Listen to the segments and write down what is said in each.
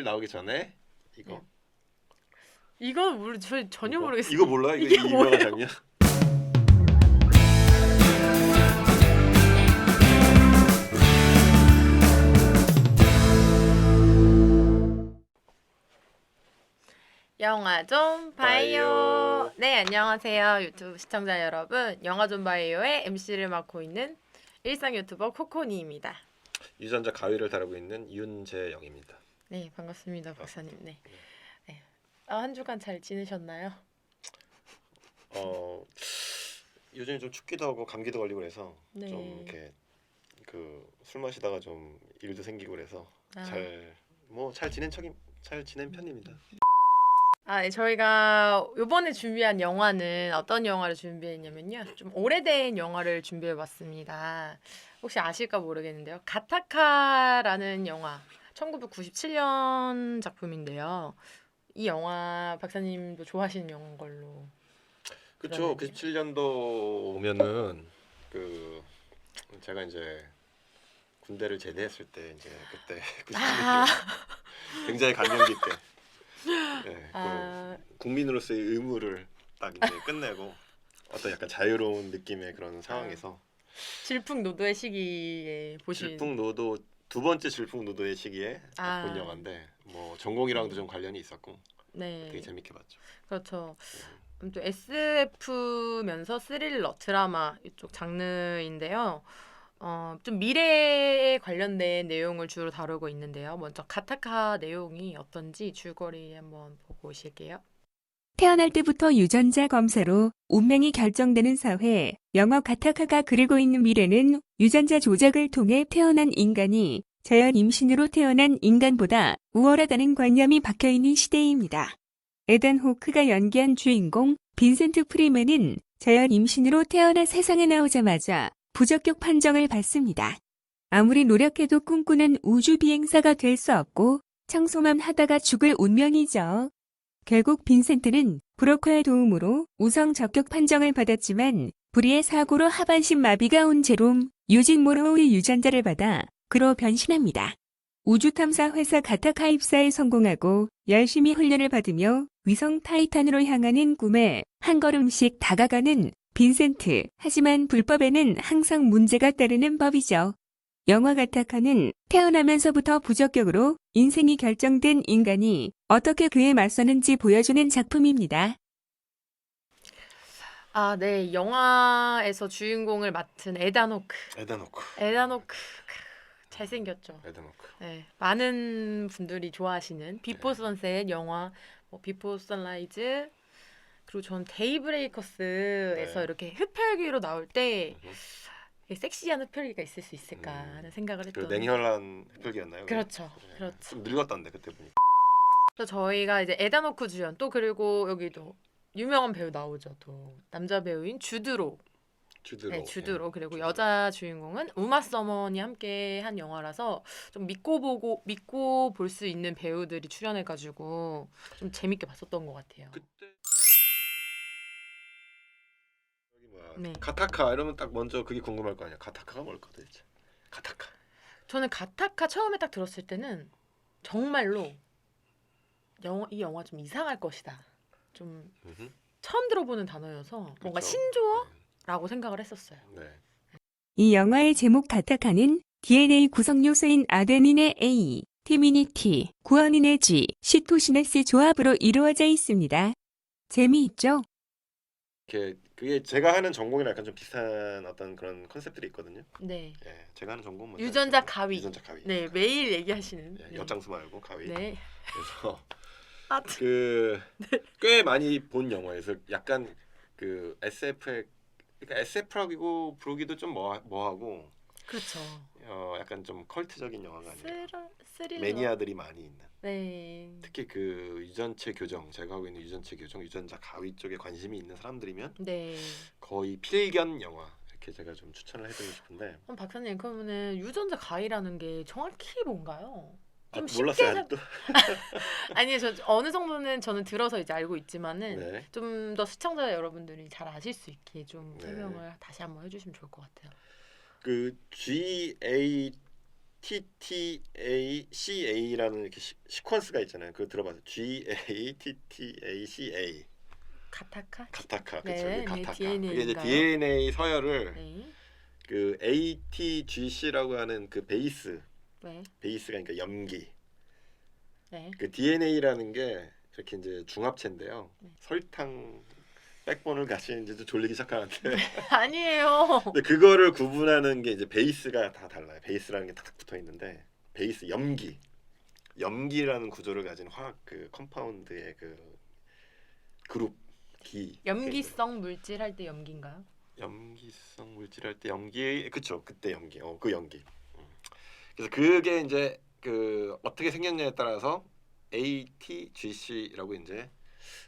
나오기 전에 이거 이건 저 전혀 모르겠어요. 이거 몰라? 이거 이게 이 유명한 장면? 영화 좀 봐요. 네, 안녕하세요. 유튜브 시청자 여러분. 영화 좀 봐요의 MC를 맡고 있는 일상 유튜버 코코니입니다. 유전자 가위를 다루고 있는 윤재영입니다. 네, 반갑습니다, 박사님. 네. 한 주간 잘 지내셨나요? 요즘 좀 춥기도 하고 감기도 걸리고 그래서 네. 좀 이렇게 술 마시다가 좀 일도 생기고 그래서 잘 지낸 편입니다. 네, 저희가 이번에 준비한 영화는 어떤 영화를 준비했냐면요. 좀 오래된 영화를 준비해봤습니다. 혹시 아실까 모르겠는데요. 가타카라는 영화, 1997년 작품인데요. 이 영화 박사님도 좋아하시는 영화인 걸로. 그렇죠. 그러네요. 97년도 오면은 제가 이제 군대를 제대했을 때 이제 그때 97년도 굉장히 감명 깊게 국민으로서의 의무를 딱 이제 끝내고 어떤 약간 자유로운 느낌의 그런 상황에서 질풍노도의 시기에 보신 질풍노도 두 번째 질풍노도의 시기에 딱 본 아. 영화인데 뭐 전공이랑도 좀 관련이 있었고 되게 네, 재밌게 봤죠. 그렇죠. 또 SF면서 스릴러, 드라마 이쪽 장르인데요. 좀 미래에 관련된 내용을 주로 다루고 있는데요. 먼저 가타카 내용이 어떤지 줄거리 한번 보고 오실게요. 태어날 때부터 유전자 검사로 운명이 결정되는 사회, 영화 가타카가 그리고 있는 미래는 유전자 조작을 통해 태어난 인간이 자연 임신으로 태어난 인간보다 우월하다는 관념이 박혀있는 시대입니다. 에단 호크가 연기한 주인공 빈센트 프리맨은 자연 임신으로 태어나 세상에 나오자마자 부적격 판정을 받습니다. 아무리 노력해도 꿈꾸는 우주 비행사가 될 수 없고 청소만 하다가 죽을 운명이죠. 결국 빈센트는 브로커의 도움으로 우성 적격 판정을 받았지만 불의의 사고로 하반신 마비가 온 제롬, 유진 모로우의 유전자를 받아 그로 변신합니다. 우주탐사 회사 가타카 입사에 성공하고 열심히 훈련을 받으며 위성 타이탄으로 향하는 꿈에 한 걸음씩 다가가는 빈센트. 하지만 불법에는 항상 문제가 따르는 법이죠. 영화 가타카는 태어나면서부터 부적격으로 인생이 결정된 인간이 어떻게 그에 맞서는지 보여주는 작품입니다. 네, 영화에서 주인공을 맡은 에단 호크. 잘생겼죠. 에단 호크. 네, 많은 분들이 좋아하시는 비포 선셋 영화, 비포 선라이즈, 그리고 전 데이브레이커스에서 이렇게 흡혈귀로 나올 때 섹시한 흡혈귀가 있을 수 있을까 하는 생각을 했던. 냉혈한 흡혈귀였나요? 그렇죠, 네. 그렇죠. 좀 늙었던데 그때 보니까. 그래서 저희가 이제 에단 호크 주연, 또 그리고 여기도 유명한 배우 나오죠. 또 남자 배우인 주드로. 네, 주드로. 그리고 여자 주인공은 우마 서먼이 함께 한 영화라서 좀 믿고 볼 수 있는 배우들이 출연해가지고 좀 재밌게 봤었던 것 같아요. 그때 네. 가타카 이러면 딱 먼저 그게 궁금할 거 아니야. 가타카가 뭘까 도대체? 가타카. 저는 가타카 처음에 딱 들었을 때는 정말로 이 영화 좀 이상할 것이다. 좀 처음 들어보는 단어여서 뭔가 그렇죠. 신조어라고 생각을 했었어요. 네. 이 영화의 제목 가타카는 DNA 구성 요소인 아데닌의 A, 티민의 T, 구아닌의 G, 시토시네스 조합으로 이루어져 있습니다. 재미있죠? 그게 제가 하는 전공이랑 약간 좀 비슷한 어떤 그런 컨셉들이 있거든요. 네. 예, 제가 하는 전공은 유전자 가위. 유전자 가위. 네, 매일 얘기하시는. 예, 엿장수 말고 가위. 네. 그래서 네. 꽤 많이 본 영화에서 약간 SF의 그러니까 SF라고 부르기도 좀 뭐하고 그렇죠. 약간 좀 컬트적인 영화가 아니에요. 스릴러. 매니아들이 많이 있는. 네. 특히 유전체 교정, 제가 하고 있는 유전체 교정, 유전자 가위 쪽에 관심이 있는 사람들이면 네. 거의 필견 영화 이렇게 제가 좀 추천을 해드리고 싶은데. 그럼 박사님, 그러면은 유전자 가위라는 게 정확히 뭔가요? 좀 몰랐어요 쉽게 아직도. 아니, 저 어느 정도는 저는 들어서 이제 알고 있지만은 네. 좀 더 시청자 여러분들이 잘 아실 수 있게 좀 네. 설명을 다시 한번 해주시면 좋을 것 같아요. GAT GATTACA라는 이렇게 시퀀스가 있잖아요. 그거 들어봐서 GATTACA. 가타카? 가타카. 네, 그쵸. 네, 가타카. DNA인가요? 그게 이제 DNA 서열을 네. 그 ATGC라고 하는 그 베이스가 네. 그러니까 염기. 네. 그 DNA라는 게 이렇게 이제 중합체인데요. 네. 설탕 백본을 가진 이제 좀 졸리기 시작하는데 아니에요. 근데 그거를 구분하는 게 이제 베이스가 다 달라요. 베이스라는 게 탁탁 붙어 있는데 베이스 염기라는 구조를 가진 화학 그 컴파운드의 그 그룹 기 염기성 물질 할 때 염기인가요? 염기성 물질 할 때 염기 그쵸 그때 염기 그 염기 그래서 그게 이제 그 어떻게 생겼냐에 따라서 ATGC라고 이제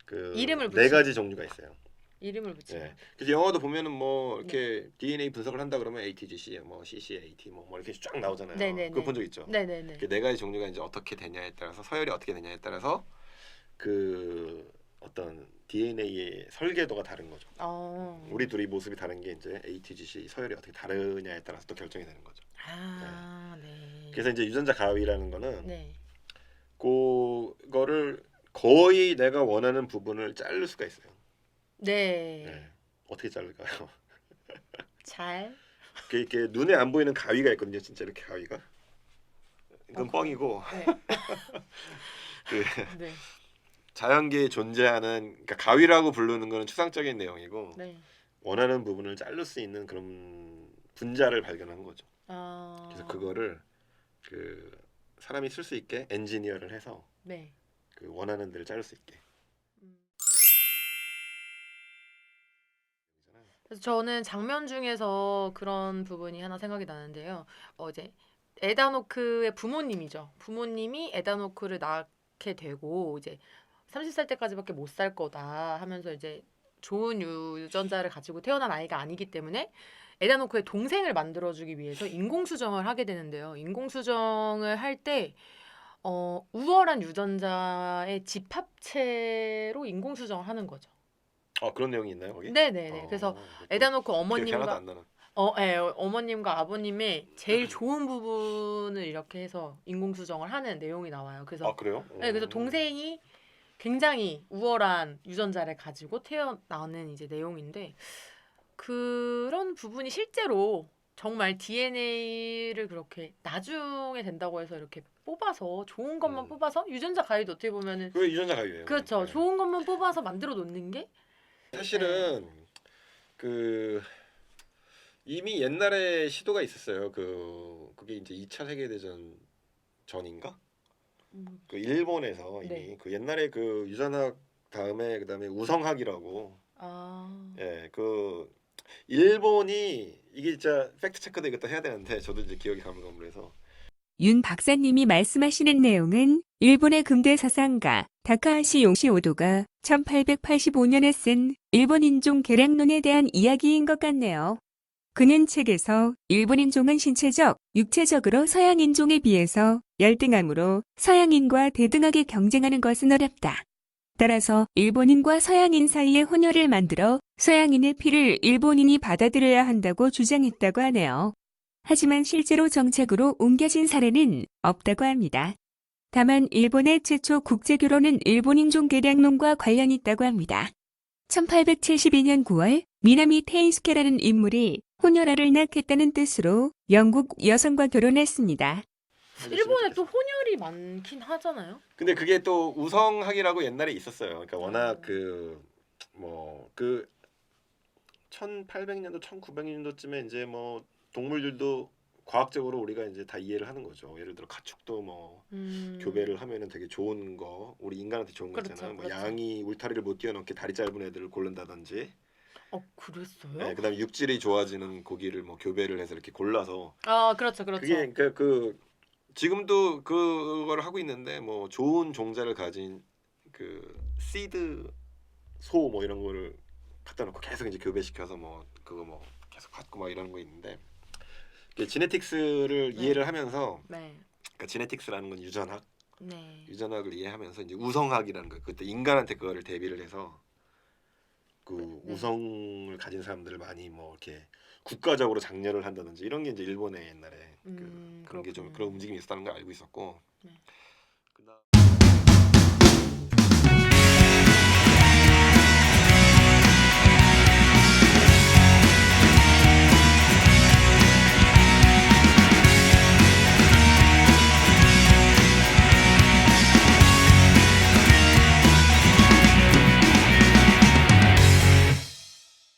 그 이름을 네 붙인 가지 종류가 있어요. 이름을 붙이면. 네. 그래서 영화도 보면은 뭐 이렇게 DNA 분석을 한다 그러면 ATGC, 뭐 CCAT 뭐 이렇게 쫙 나오잖아요. 네네네. 그거 본 적 있죠? 네네네. 그 네 가지 종류가 이제 어떻게 되냐에 따라서 서열이 어떻게 되냐에 따라서 그 어떤 DNA의 설계도가 다른 거죠. 우리 둘이 모습이 다른 게 이제 ATGC 서열이 어떻게 다르냐에 따라서 또 결정이 되는 거죠. 아, 네. 그래서 이제 유전자 가위라는 거는 네. 그거를 거의 내가 원하는 부분을 자를 수가 있어요. 네. 네. 어떻게 자를까요? 잘. 이렇게 눈에 안 보이는 가위가 있거든요. 진짜 이렇게 가위가. 이건 뻥이고 네. 그 네. 자연계에 존재하는 그러니까 가위라고 부르는 거는 추상적인 내용이고 네. 원하는 부분을 자를 수 있는 그런 분자를 발견한 거죠. 아. 그래서 그거를 그 사람이 쓸 수 있게 엔지니어를 해서 네. 그 원하는 데를 자를 수 있게. 그래서 저는 장면 중에서 그런 부분이 하나 생각이 나는데요. 이제 에다노크의 부모님이죠. 부모님이 에다노크를 낳게 되고 이제 30살 때까지밖에 못 살 거다 하면서 이제 좋은 유전자를 가지고 태어난 아이가 아니기 때문에 에다노크의 동생을 만들어주기 위해서 인공수정을 하게 되는데요. 인공수정을 할 때 우월한 유전자의 집합체로 인공수정을 하는 거죠. 그런 내용이 있나요 거기? 네네네. 그래서 에다노크 기억이 하나도 어머님과 안 나는. 어머님과 아버님의 제일 좋은 부분을 이렇게 해서 인공수정을 하는 내용이 나와요. 그래서 그래요? 네, 그래서 동생이 굉장히 우월한 유전자를 가지고 태어나는 이제 내용인데 그런 부분이 실제로 정말 DNA를 그렇게 나중에 된다고 해서 이렇게 뽑아서 좋은 것만 뽑아서 유전자 가위도 어떻게 보면은 그게 유전자 가위예요. 그렇죠. 네. 좋은 것만 뽑아서 만들어 놓는 게 사실은 그 이미 옛날에 시도가 있었어요. 그게 이제 2차 세계 대전 전인가? 그 일본에서 이미 네. 그 옛날에 그 유전학 그다음에 우성학이라고 아, 그 일본이 이게 진짜 팩트 체크도 이것도 해야 되는데 저도 이제 기억이 가물가물해서 윤 박사님이 말씀하시는 내용은 일본의 근대 사상가 다카하시 요시오도가 1885년에 쓴 일본 인종 계량론에 대한 이야기인 것 같네요. 그는 책에서 일본 인종은 신체적, 육체적으로 서양 인종에 비해서 열등하므로 서양인과 대등하게 경쟁하는 것은 어렵다. 따라서 일본인과 서양인 사이에 혼혈을 만들어 서양인의 피를 일본인이 받아들여야 한다고 주장했다고 하네요. 하지만 실제로 정책으로 옮겨진 사례는 없다고 합니다. 다만 일본의 최초 국제결혼은 일본 인종 계량론과 관련이 있다고 합니다. 1872년 9월 미나미 테이스케라는 인물이 혼혈아를 낳겠다는 뜻으로 영국 여성과 결혼했습니다. 일본에 또 혼혈이 많긴 하잖아요. 근데 그게 또 우성학이라고 옛날에 있었어요. 그러니까 워낙 그 1800년도 1900년도쯤에 이제 뭐 동물들도 과학적으로 우리가 이제 다 이해를 하는 거죠. 예를 들어 가축도 뭐 교배를 하면은 되게 좋은 거, 우리 인간한테 좋은 거 그렇죠, 있잖아요. 뭐 그렇죠. 양이 울타리를 못 뛰어넘게 다리 짧은 애들을 고른다든지. 그랬어요? 네, 그다음에 육질이 좋아지는 고기를 뭐 교배를 해서 이렇게 골라서. 아, 그렇죠, 그렇죠. 그게 그러니까 그 지금도 그걸 하고 있는데 뭐 좋은 종자를 가진 그 시드 소 뭐 이런 거를 갖다 놓고 계속 이제 교배시켜서 뭐 그거 뭐 계속 갖고 막 이러는 거 있는데. 지네틱스를 이해를 하면서 네. 그러니까 지네틱스라는 건 유전학, 네. 유전학을 이해하면서 이제 우성학이라는 거 그때 인간한테 그거를 대비를 해서 그 네. 우성을 가진 사람들을 많이 뭐 이렇게 국가적으로 장려를 한다든지 이런 게 이제 일본의 옛날에 그런 게 좀 그렇군요. 그런 움직임이 있었다는 걸 알고 있었고 네.